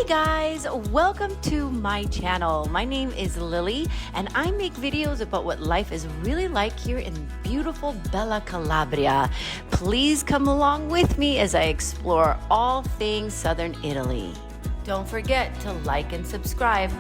guys, welcome to my channel. My name is Lily and I make videos about what life is really like here in beautiful Bella Calabria. Please come along with me as I explore all things southern Italy. Don't forget to like and subscribe.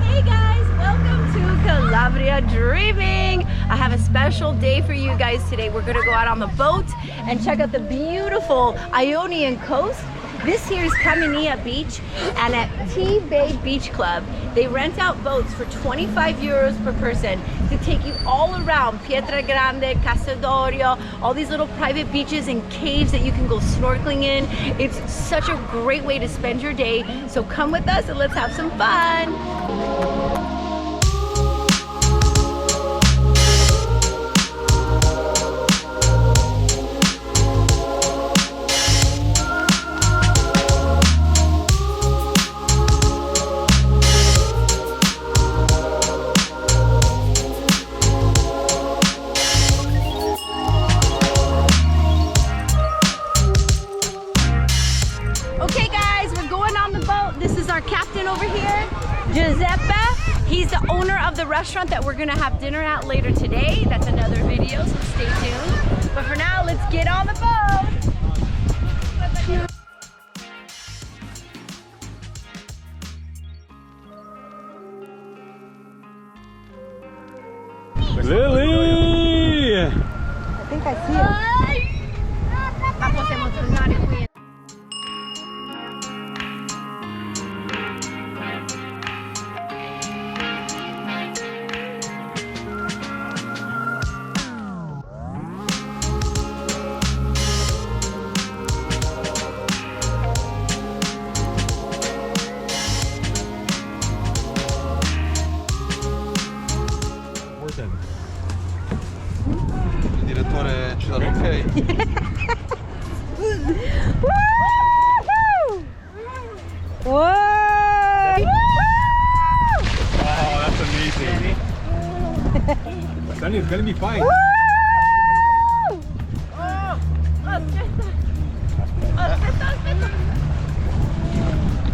Hey guys, welcome to Calabria Dreaming. I have a special day for you guys today. We're gonna go out on the boat and check out the beautiful Ionian coast. This here is Caminia Beach, and at T-Bay Beach Club, they rent out boats for 25 euros per person to take you all around Pietra Grande, Casadorio, all these little private beaches and caves that you can go snorkeling in. It's such a great way to spend your day. So come with us and let's have some fun. He's the owner of the restaurant that we're gonna have dinner at later today. That's another video, so stay tuned. But for now, let's get on the boat. Lily! I think I see him. Il direttore ci dà l'ok. Whoa! Oh, that's amazing. Sunny is gonna be fine.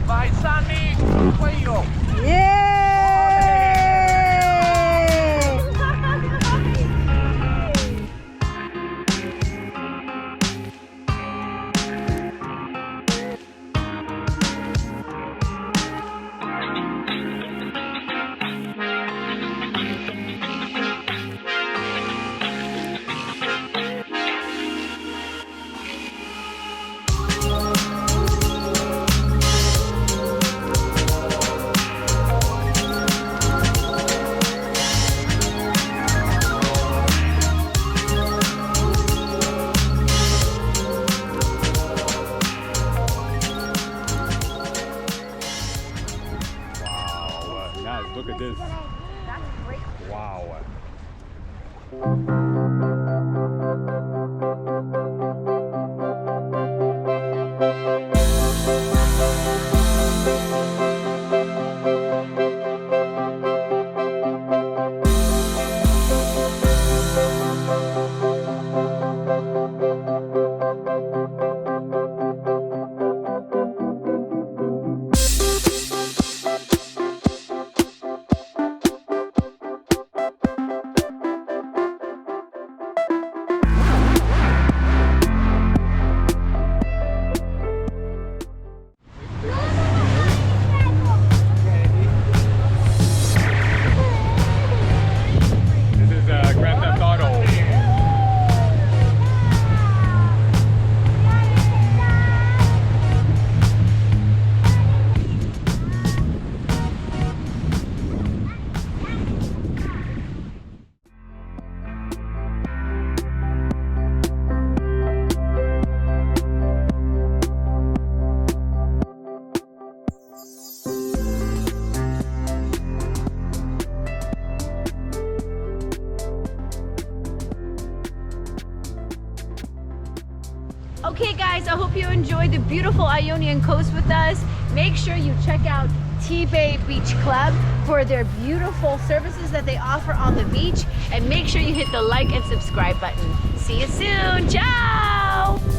Vai Sunny, poi io. Yeah! Look at this. That's great. Wow. Okay guys, I hope you enjoyed the beautiful Ionian coast with us. Make sure you check out T-Bay Beach Club for their beautiful services that they offer on the beach. And make sure you hit the like and subscribe button. See you soon. Ciao!